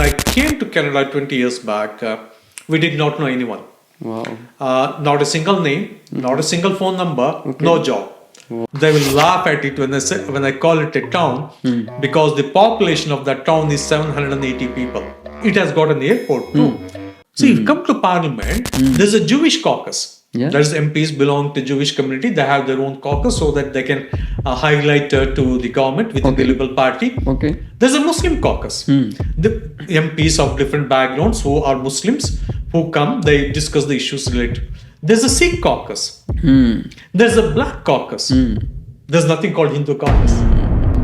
I came to Canada 20 years back, we did not know anyone. Wow. Not a single name, not a single phone number, no job. They will laugh at it when I call it a town because the population of that town is 780 people. It has got an airport too. So if you come to parliament, there's a Jewish caucus. Yeah. There's MPs belong to Jewish community. They have their own caucus so that they can highlight to the government within the Liberal Party. Okay. There's a Muslim caucus. The MPs of different backgrounds who are Muslims who come, they discuss the issues related. There's a Sikh caucus. There's a Black caucus. There's nothing called Hindu caucus.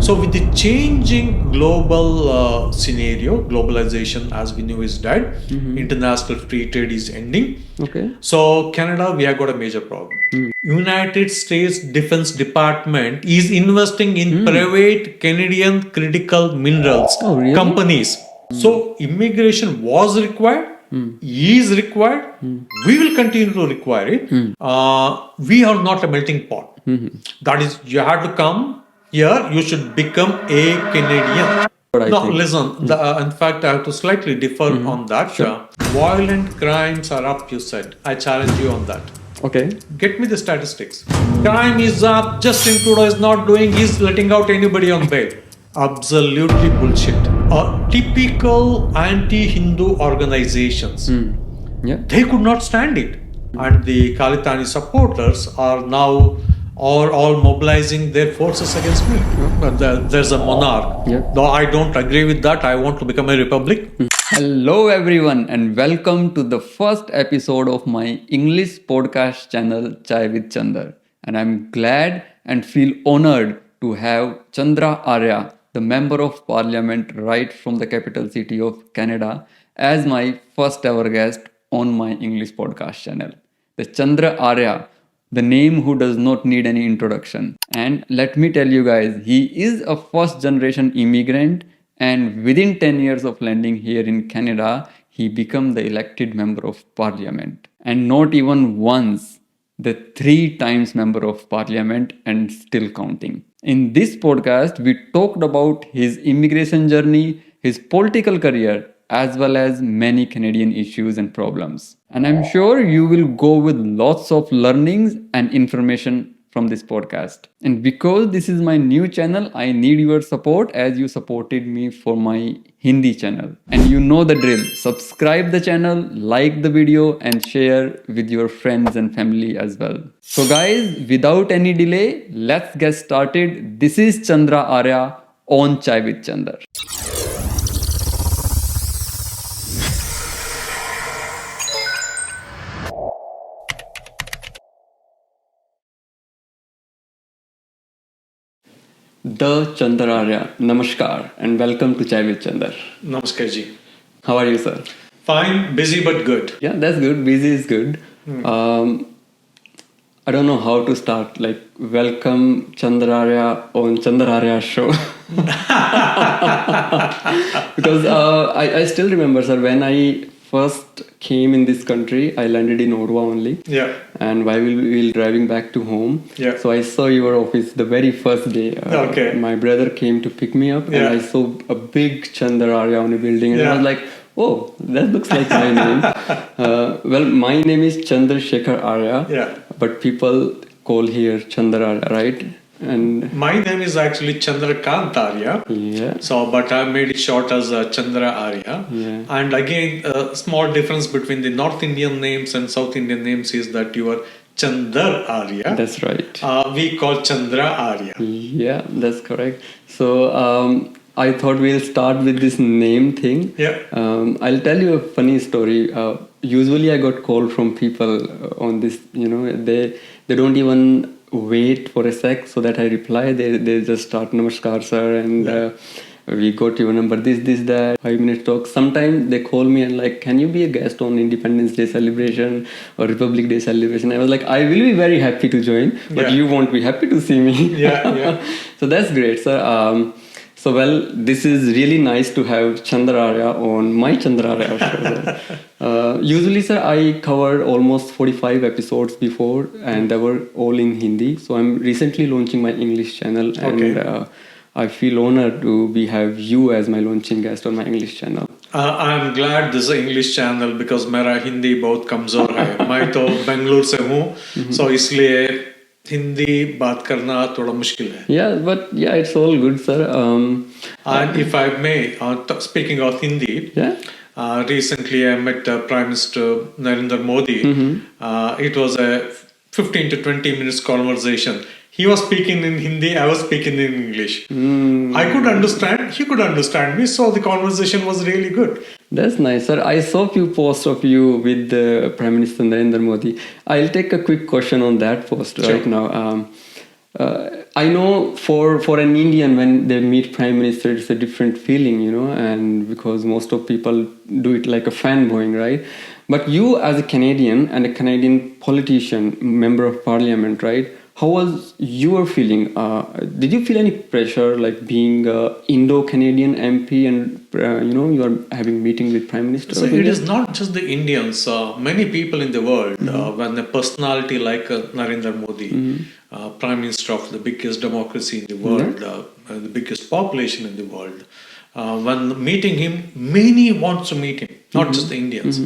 So with the changing global scenario, globalization as we knew is dead, international free trade is ending. Okay. So Canada, we have got a major problem. United States Defense Department is investing in private Canadian critical minerals really? companies. So immigration was required, is required. We will continue to require it. We are not a melting pot. That is, you have to come here, you should become a Canadian. Listen, in fact, I have to slightly differ on that. Violent crimes are up, you said. I challenge you on that. Okay. Get me the statistics. Crime is up, Justin Trudeau is not doing, he's letting out anybody on bail. Absolutely bullshit. Typical anti-Hindu organizations, they could not stand it. And the Khalitani supporters are now all mobilizing their forces against me. There's a monarch. Though I don't agree with that, I want to become a republic. Hello everyone and welcome to the first episode of my English podcast channel Chai with Chander. And I'm glad and feel honored to have Chandra Arya, the Member of Parliament right from the capital city of Canada, as my first ever guest on my English podcast channel. The Chandra Arya, the name who does not need any introduction. And let me tell you guys, he is a first generation immigrant, and within 10 years of landing here in Canada, he became the elected member of parliament. And not even once, the 3 times member of parliament and still counting. In this podcast, we talked about his immigration journey, his political career, as well as many Canadian issues and problems. And I'm sure you will go with lots of learnings and information from this podcast. And because this is my new channel, I need your support as you supported me for my Hindi channel. And you know the drill. Subscribe the channel, like the video, and share with your friends and family as well. So guys, without any delay, let's get started. This is Chandra Arya on Chai with Chander. The Chandra Arya, Namaskar and welcome to Chai with Chander. Namaskar ji. How are you, sir? Fine, busy but good. Yeah, that's good. Busy is good. I don't know how to start. Like, welcome Chandra Arya on Chandra Arya show. Because I still remember, sir, when I first came in this country, I landed in Ottawa only. Yeah. And while we were driving back to home, so I saw your office the very first day. Okay. My brother came to pick me up, and I saw a big Chandra Arya on a building, and I was like, oh, that looks like my name. Well, my name is Chandra Shekhar Arya, but people call here Chandra Arya, right? And my name is actually Chandra Arya. Yeah. So, but I made it short as Chandra Arya. Yeah. And again, a small difference between the North Indian names and South Indian names is that you are Chandra Arya. That's right. We call Chandra Arya. Yeah, that's correct. So I thought we'll start with this name thing. Yeah. I'll tell you a funny story. Usually I got call from people on this, they don't even wait for a sec so that I reply. They just start, Namaskar sir, and we got your number, this, that, 5 minutes talk. Sometimes they call me and like, can you be a guest on Independence Day celebration or Republic Day celebration? I was like, I will be very happy to join, but you won't be happy to see me. Yeah. So that's great, sir. So well, this is really nice to have Chandra Arya on my Chandra Arya show. Usually, sir, I covered almost 45 episodes before, and they were all in Hindi. So I'm recently launching my English channel, and I feel honored to have you as my launching guest on my English channel. I'm glad this is an English channel because मेरा हिंदी बहुत कमजोर है. मैं तो बेंगलुरु से हूँ, so इसलिए हिंदी बात करना थोड़ा मुश्किल है. Yeah, but yeah, it's all good, sir. And if I may, speaking of Hindi, Yeah. Recently I met Prime Minister Narendra Modi. It was a 15 to 20 minutes conversation. He was speaking in Hindi, I was speaking in English. I could understand, he could understand me, so the conversation was really good. That's nice, sir. I saw few posts of you with Prime Minister Narendra Modi. I'll take a quick question on that post right now. I know for an Indian, when they meet Prime Minister, it's a different feeling, and because most of people do it like a fanboying, right? But you, as a Canadian and a Canadian politician, member of Parliament, right? How was your feeling? Did you feel any pressure, like being a Indo-Canadian MP, and you are having meeting with Prime Minister? So it is not just the Indians. Many people in the world, when a personality like Narendra Modi, Prime Minister of the biggest democracy in the world, the biggest population in the world, when meeting him, many want to meet him, not just the Indians.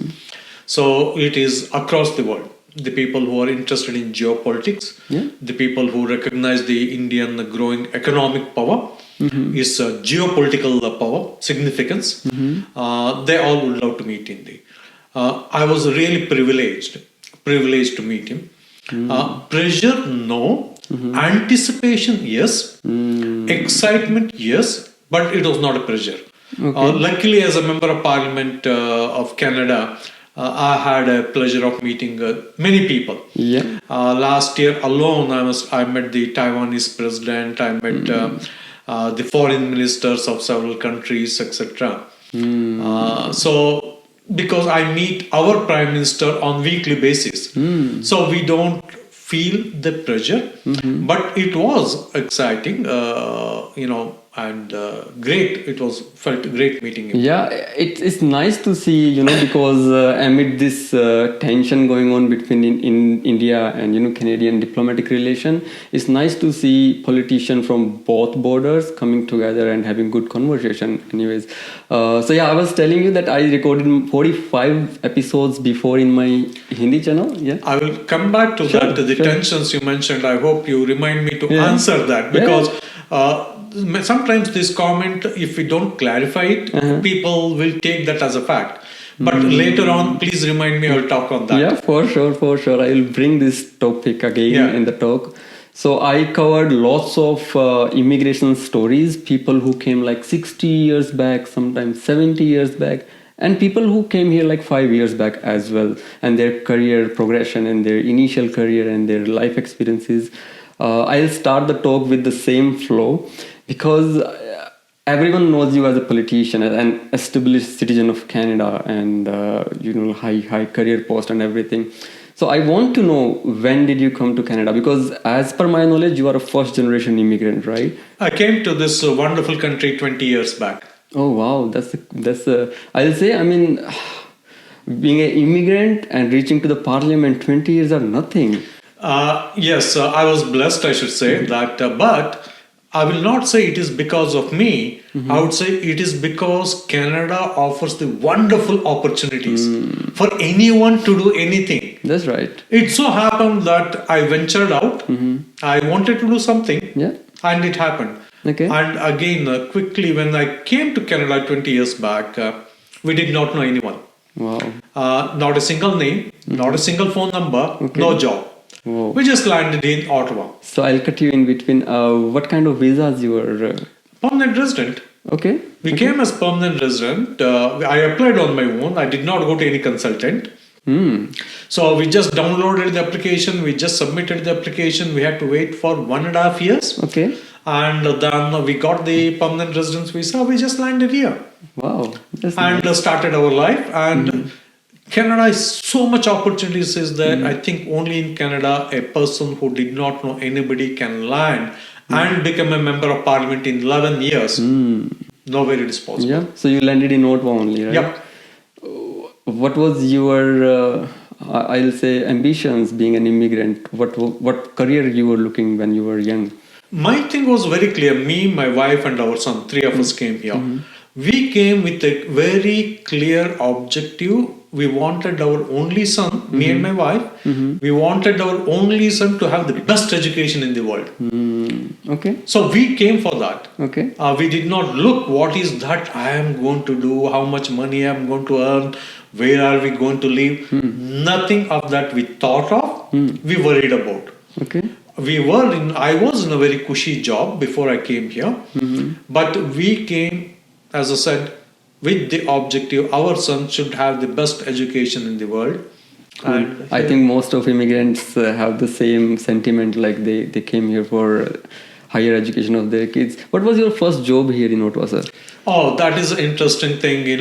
So it is across the world. The people who are interested in geopolitics, the people who recognize the Indian growing economic power, is geopolitical power, significance, they all would love to meet India. I was really privileged to meet him. Pressure, no. Anticipation, yes. Excitement, yes. But it was not a pressure. Luckily, as a member of Parliament of Canada, I had a pleasure of meeting many people. Yeah. Last year alone, I met the Taiwanese president. I met the foreign ministers of several countries, etc. So, because I meet our prime minister on weekly basis, so we don't feel the pressure, but it was exciting, and great. It was felt great meeting him. Yeah, it's nice to see, because amid this tension going on between in India and Canadian diplomatic relation, it's nice to see politicians from both borders coming together and having good conversation. Anyways, so yeah, I was telling you that I recorded 45 episodes before in my Hindi channel. Yeah, I will come back to that. The tensions you mentioned. I hope you remind me to answer that because. Sometimes this comment, if we don't clarify it, people will take that as a fact. But later on, please remind me, I'll talk on that. Yeah, for sure. I will bring this topic again in the talk. So I covered lots of immigration stories, people who came like 60 years back, sometimes 70 years back, and people who came here like 5 years back as well, and their career progression and their initial career and their life experiences. I'll start the talk with the same flow because everyone knows you as a politician, an established citizen of Canada, and high career post and everything. So I want to know, when did you come to Canada? Because as per my knowledge, you are a first generation immigrant, right? I came to this wonderful country 20 years back. Oh wow, that's I'll say, I mean, being an immigrant and reaching to the parliament 20 years are nothing. Yes, I was blessed, I should say that, but I will not say it is because of me. I would say it is because Canada offers the wonderful opportunities for anyone to do anything. That's right. It so happened that I ventured out. I wanted to do something, and it happened. Okay. And again, quickly, when I came to Canada 20 years back, we did not know anyone. Wow. Not a single name, not a single phone number, no job. Whoa. We just landed in Ottawa. So I'll cut you in between. What kind of visas you were? Permanent resident. Okay. We came as permanent resident. I applied on my own. I did not go to any consultant. So we just downloaded the application. We just submitted the application. We had to wait for 1.5 years. Okay. And then we got the permanent residence visa. We just landed here. Wow. That's and nice. Started our life. And Canada is so much opportunities is there. I think only in Canada, a person who did not know anybody can land and become a member of parliament in 11 years. Nowhere it is possible. Yeah. So you landed in Ottawa only, right? Yep. What was your, I'll say, ambitions being an immigrant? What career you were looking when you were young? My thing was very clear. Me, my wife, and our son, 3 of us came here. We came with a very clear objective. We wanted our only son, me and my wife, we wanted our only son to have the best education in the world. Okay. So we came for that. Okay. We did not look what is that I am going to do, how much money I am going to earn, where are we going to live. Nothing of that we thought of, we worried about. Okay. I was in a very cushy job before I came here, but we came, as I said, with the objective our son should have the best education in the world. And I think most of immigrants have the same sentiment, like they came here for higher education of their kids. What was your first job here in Ottawa, sir? Oh, that is an interesting thing,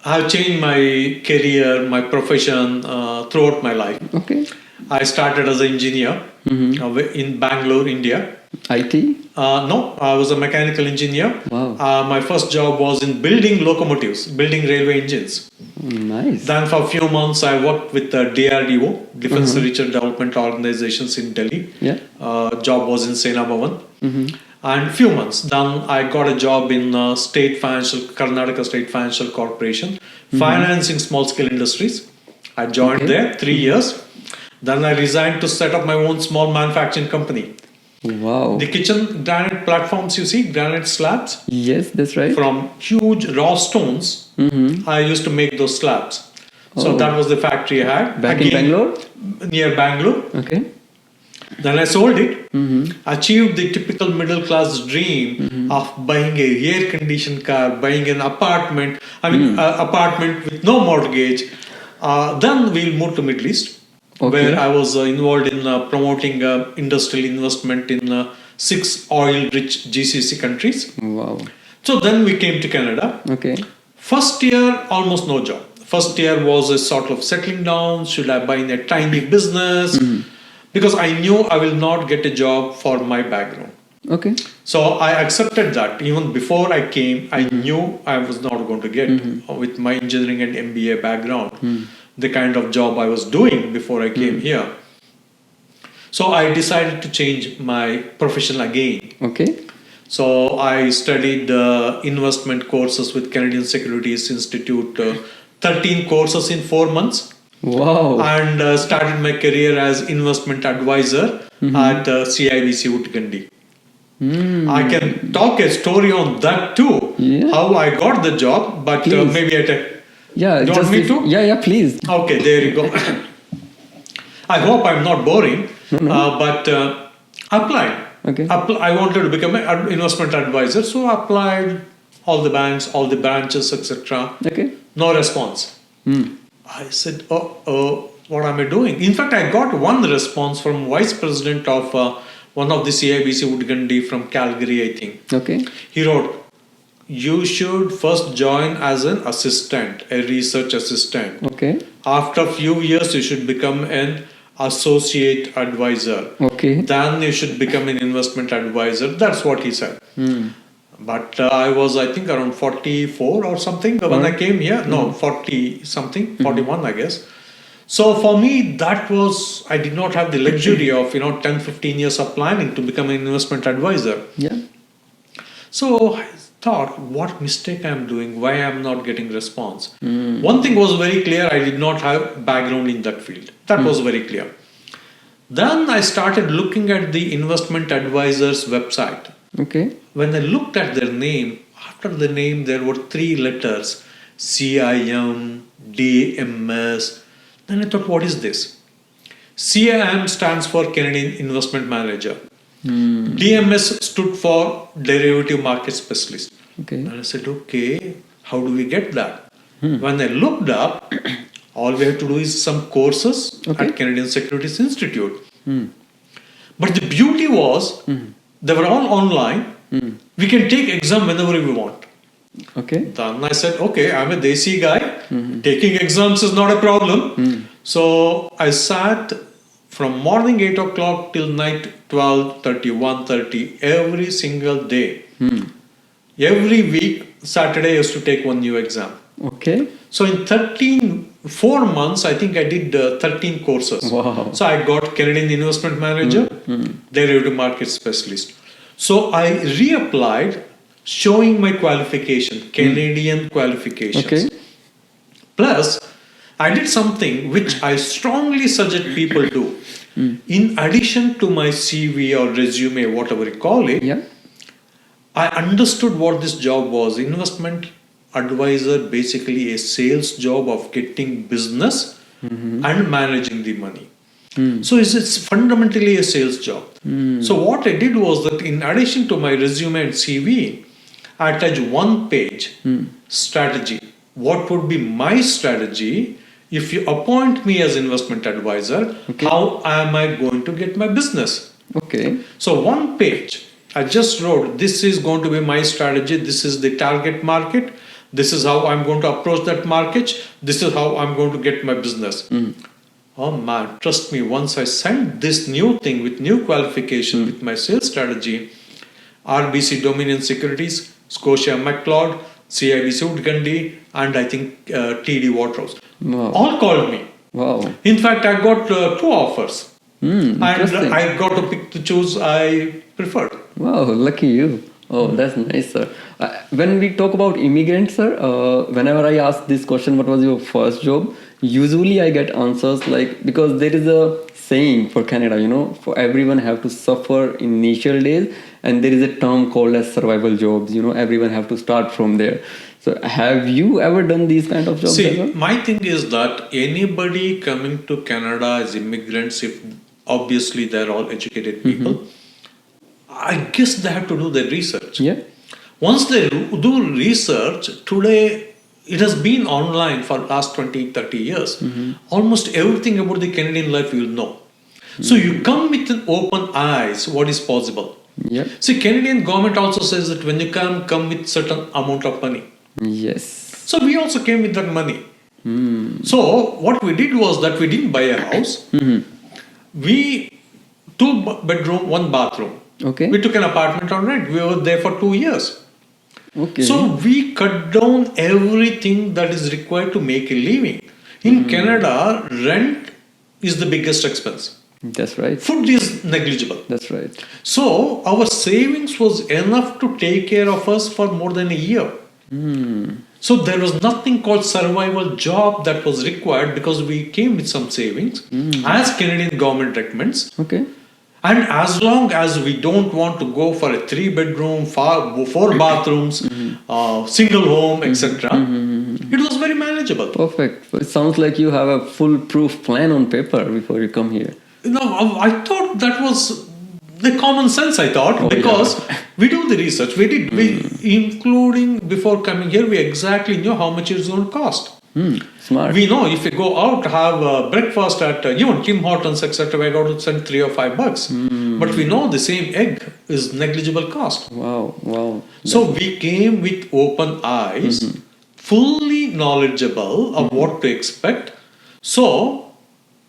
I've changed my career, my profession throughout my life. Okay. I started as an engineer in Bangalore, India. IT? No, I was a mechanical engineer. Wow. My first job was in building locomotives, building railway engines. Nice. Then for a few months I worked with the DRDO, Defense Research Development Organizations in Delhi. Yeah. Job was in Sena Bhavan. And few months, then I got a job in Karnataka State Financial Corporation, financing small scale industries. I joined there 3 years. Then I resigned to set up my own small manufacturing company. Wow. The kitchen granite platforms you see, granite slabs, Yes, that's right. from huge raw stones, I used to make those slabs. So Oh. that was the factory I had. Back in Bangalore? Near Bangalore. Okay. Then I sold it, achieved the typical middle class dream of buying a air conditioned car, buying an apartment, apartment with no mortgage. Then we'll move to Middle East, where I was involved in promoting industrial investment in 6 oil-rich GCC countries. Wow. So then we came to Canada. Okay. First year, almost no job. First year was a sort of settling down. Should I buy in a tiny business? Because I knew I will not get a job for my background. Okay. So I accepted that. Even before I came, I knew I was not going to get, with my engineering and MBA background, the kind of job I was doing before I came here. So I decided to change my profession again. Okay. So I studied investment courses with Canadian Securities Institute, 13 courses in 4 months. Wow. And started my career as investment advisor at CIBC Woodgandhi. I can talk a story on that too, how I got the job, but maybe at a... Yeah, you want me to? Yeah, please. Okay, there you go. I hope I'm not boring, but applied. Okay. I wanted to become an investment advisor, so I applied all the banks, all the branches, etc. Okay. No response. I said, what am I doing? In fact, I got one response from vice president of one of the CIBC Woodgandhi from Calgary, I think. Okay. He wrote, you should first join as an assistant, a research assistant. Okay. After a few years, you should become an associate advisor. Okay. Then you should become an investment advisor. That's what he said. But I was, I think, around 44 or something when I came here. No, 40 something, 41, I guess. So for me, that was, I did not have the luxury of, 10, 15 years of planning to become an investment advisor. Yeah. So I thought, what mistake I am doing? Why I am not getting response? One thing was very clear, I did not have background in that field. That was very clear. Then I started looking at the investment advisor's website. Okay. When I looked at their name, after the name there were 3 letters, CIM, DMS. Then I thought, what is this? CIM stands for Canadian Investment Manager. DMS stood for Derivative Market Specialist. Okay. And I said, okay, how do we get that? When I looked up, all we have to do is some courses at Canadian Securities Institute. But the beauty was, they were all online. We can take exam whenever we want. Okay. Then I said, okay, I'm a Desi guy. Taking exams is not a problem. So I sat from morning 8 o'clock till night 12:30, 1:30 every single day. Every week, Saturday I used to take one new exam. Okay. So in 4 months, I think I did 13 courses. Wow. So I got Canadian Investment Manager, Derivative Market Specialist. So I reapplied showing my qualification, Canadian qualifications. Okay. Plus, I did something which I strongly suggest people do. In addition to my CV or resume, whatever you call it, Yeah. I understood what this job was. Investment advisor, basically a sales job of getting business and managing the money. So it's fundamentally a sales job. So what I did was that in addition to my resume and CV, I attached one page strategy. What would be my strategy if you appoint me as investment advisor? Okay. How am I going to get my business? Okay. So one page, I just wrote, this is going to be my strategy. This is the target market. This is how I'm going to approach that market. This is how I'm going to get my business. Oh man, trust me, once I sent this new thing with new qualification with my sales strategy, RBC Dominion Securities, Scotia McLeod, CIBC Woodgundy, and I think TD Waterhouse. Wow. All called me. Wow. In fact, I got 2 offers. And Interesting. I got to pick to choose I preferred. Wow, lucky you. Oh, that's nice, sir. When we talk about immigrants, sir, whenever I ask this question, what was your first job? Usually I get answers like, because there is a saying for Canada, for everyone have to suffer initial days, and there is a term called as survival jobs, everyone have to start from there. So have you ever done these kind of jobs? See, my thing is that anybody coming to Canada as immigrants, if obviously they're all educated people, I guess they have to do their research. Yeah. Once they do research, today it has been online for last 20, 30 years. Almost everything about the Canadian life you will know. So you come with an open eyes, what is possible. Yeah. See, Canadian government also says that when you come with certain amount of money. Yes. So we also came with that money. So what we did was that we didn't buy a house. We 2 bedroom, 1 bathroom. Okay. We took an apartment on rent. We were there for 2 years. Okay. So we cut down everything that is required to make a living. In Canada, rent is the biggest expense. That's right. Food is negligible. That's right. So our savings was enough to take care of us for more than a year. So there was nothing called survival job that was required because we came with some savings as Canadian government recommends. Okay. And as long as we don't want to go for a 3 bedroom, 4 bathrooms, single home, etc., it was very manageable. Perfect. So it sounds like you have a foolproof plan on paper before you come here. I thought that was the common sense, I thought, because we do the research. We did, including before coming here, we exactly knew how much it's going to cost. Smart. We know if you go out, have breakfast at even Tim Hortons, etc., we're going to spend $3 or $5. But we know the same egg is negligible cost. Wow. Wow. So we came with open eyes, fully knowledgeable of what to expect. So,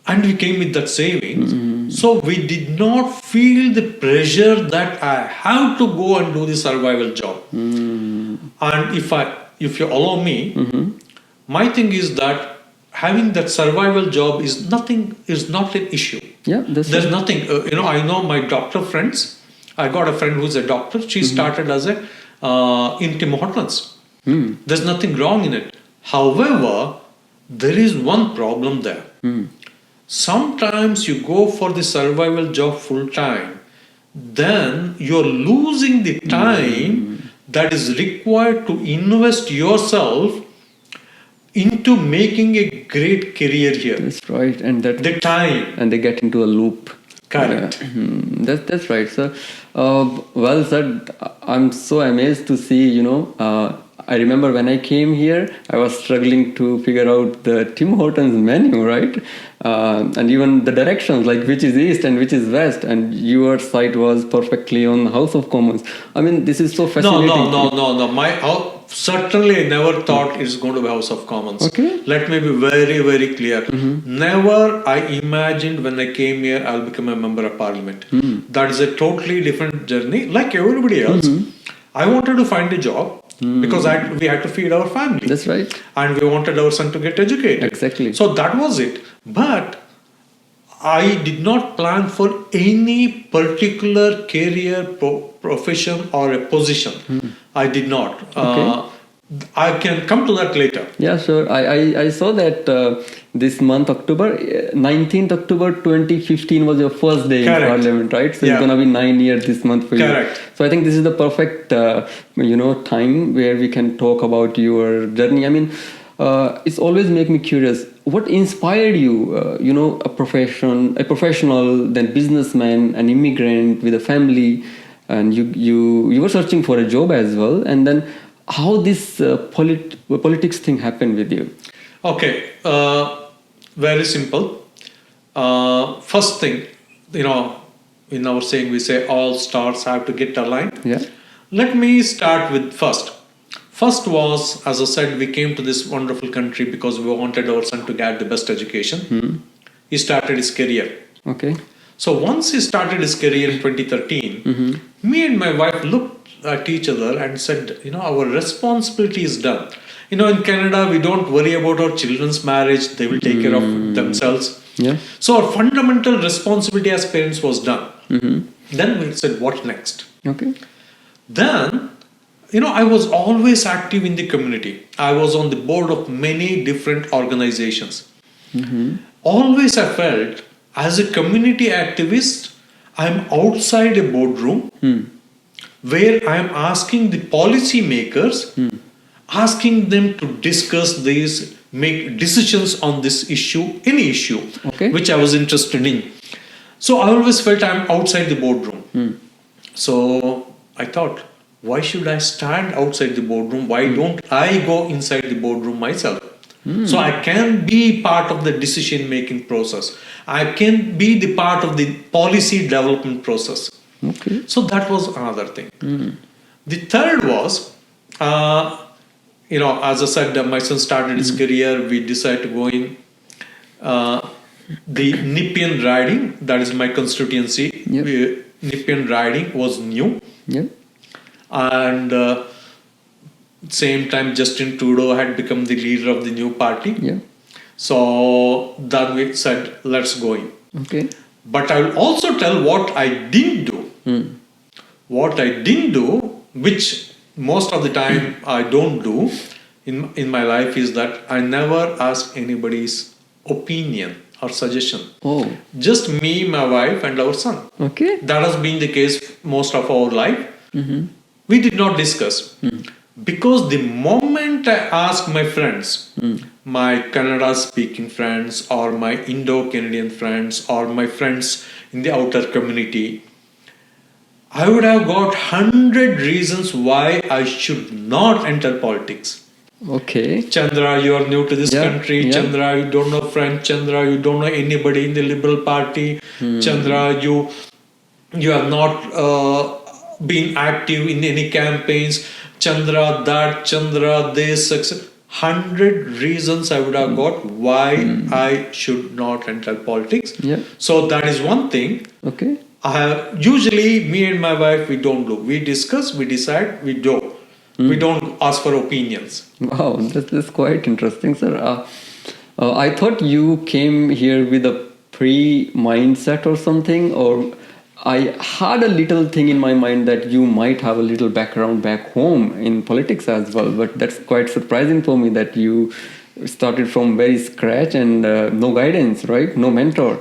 and we came with that savings. So we did not feel the pressure that I have to go and do the survival job. And if you allow me, my thing is that having that survival job is not an issue. Yeah, There's nothing, I know my doctor friends. I got a friend who's a doctor. She started as in Tim Hortons. There's nothing wrong in it. However, there is one problem there. Sometimes you go for the survival job full time, then you're losing the time that is required to invest yourself into making a great career here. That's right. And that The time. and they get into a loop. Correct. That's right, sir. Well, sir, I'm so amazed to see, I remember when I came here, I was struggling to figure out the Tim Hortons menu, right? And even the directions, like which is east and which is west, and your site was perfectly on House of Commons. I mean, this is so fascinating. No. Certainly, I never thought it's going to be House of Commons. Okay. Let me be very, very clear. Never I imagined when I came here, I'll become a member of Parliament. That is a totally different journey. Like everybody else, I wanted to find a job because we had to feed our family. That's right. And we wanted our son to get educated. Exactly. So that was it. But I did not plan for any particular career, profession, or a position. I did not. Okay. I can come to that later. Yeah, sure. I saw that this month, October, 19th October 2015 was your first day Correct. in Parliament, right? So Yeah. it's going to be 9 years this month for Correct. you. So I think this is the perfect, time where we can talk about your journey. I mean, it's always make me curious. What inspired you, a professional, then businessman, an immigrant with a family, and you were searching for a job as well, and then how this politics thing happened with you? Okay, very simple. First thing, in our saying we say all stars have to get aligned. Yeah. Let me start with first. First was, as I said, we came to this wonderful country because we wanted our son to get the best education. He started his career. Okay. So once he started his career in 2013, me and my wife looked at each other and said, our responsibility is done. In Canada, we don't worry about our children's marriage. They will take care of themselves. Yeah. So our fundamental responsibility as parents was done. Then we said, what next? Okay. Then, I was always active in the community. I was on the board of many different organizations. Always I felt, as a community activist, I'm outside a boardroom where I'm asking the policy makers, asking them to discuss this, make decisions on this issue, any issue, which I was interested in. So I always felt I'm outside the boardroom. So I thought, why should I stand outside the boardroom? Why don't I go inside the boardroom myself? So I can be part of the decision-making process. I can be the part of the policy development process. Okay. So that was another thing. The third was, as I said, my son started his career. We decided to go in the Nepean riding. That is my constituency. Yep. Nepean riding was new. Yeah. And same time, Justin Trudeau had become the leader of the new party. Yeah. So then we said, let's go in. Okay. But I will also tell what I didn't do. What I didn't do, which most of the time I don't do in my life, is that I never ask anybody's opinion or suggestion. Oh. Just me, my wife, and our son. Okay. That has been the case most of our life. We did not discuss. Because the moment I ask my friends, my Kannada speaking friends, or my Indo-Canadian friends, or my friends in the outer community, I would have got 100 reasons why I should not enter politics. Okay. Chandra, you are new to this country. Yeah. Chandra, you don't know French. Chandra, you don't know anybody in the Liberal Party. Chandra, you have not been active in any campaigns. Chandra, that, Chandra, this, etc. 100 reasons I would have got why I should not enter politics. Yeah. So that is one thing. Okay. Usually, me and my wife, we don't do. We discuss, we decide, we do. We don't ask for opinions. Wow, that's quite interesting, sir. I thought you came here with a pre-mindset or something, or I had a little thing in my mind that you might have a little background back home in politics as well. But that's quite surprising for me that you started from very scratch and no guidance, right? No mentor.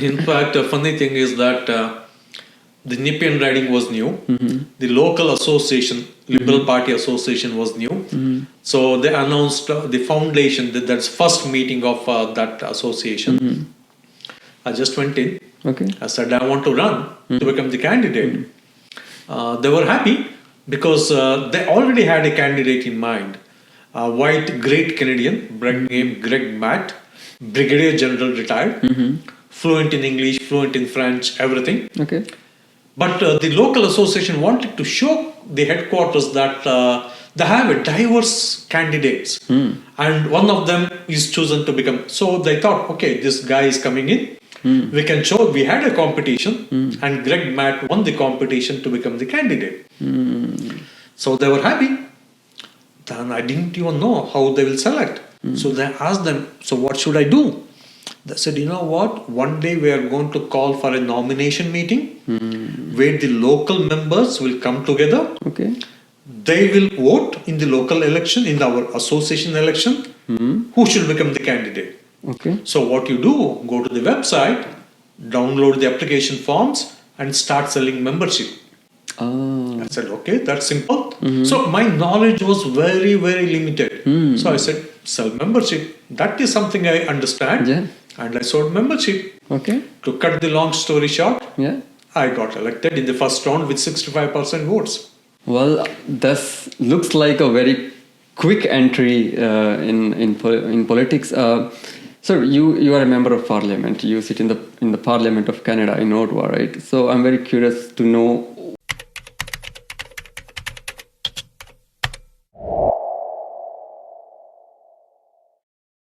In fact, a funny thing is that the Nepean riding was new. The local association, Liberal Party Association, was new. So they announced the foundation, that's first meeting of that association. I just went in. Okay. I said, I want to run to become the candidate. They were happy because they already had a candidate in mind. A white, great Canadian named Greg Matt, Brigadier General retired, fluent in English, fluent in French, everything. Okay. But the local association wanted to show the headquarters that they have a diverse candidates. And one of them is chosen to become. So they thought, okay, this guy is coming in. We can show we had a competition and Greg Matt won the competition to become the candidate. So they were happy. Then I didn't even know how they will select. So they asked them, so what should I do? They said, you know what? One day we are going to call for a nomination meeting where the local members will come together. Okay. They will vote in the local election, in our association election, who should become the candidate. Okay. So what you do, go to the website, download the application forms and start selling membership. I said, okay, that's simple. So my knowledge was very, very limited. So I said, sell membership. That is something I understand. Yeah. And I sold membership. Okay. To cut the long story short, Yeah. I got elected in the first round with 65% votes. Well, this looks like a very quick entry in politics. So you are a member of parliament. You sit in the Parliament of Canada in Ottawa, right? So I'm very curious to know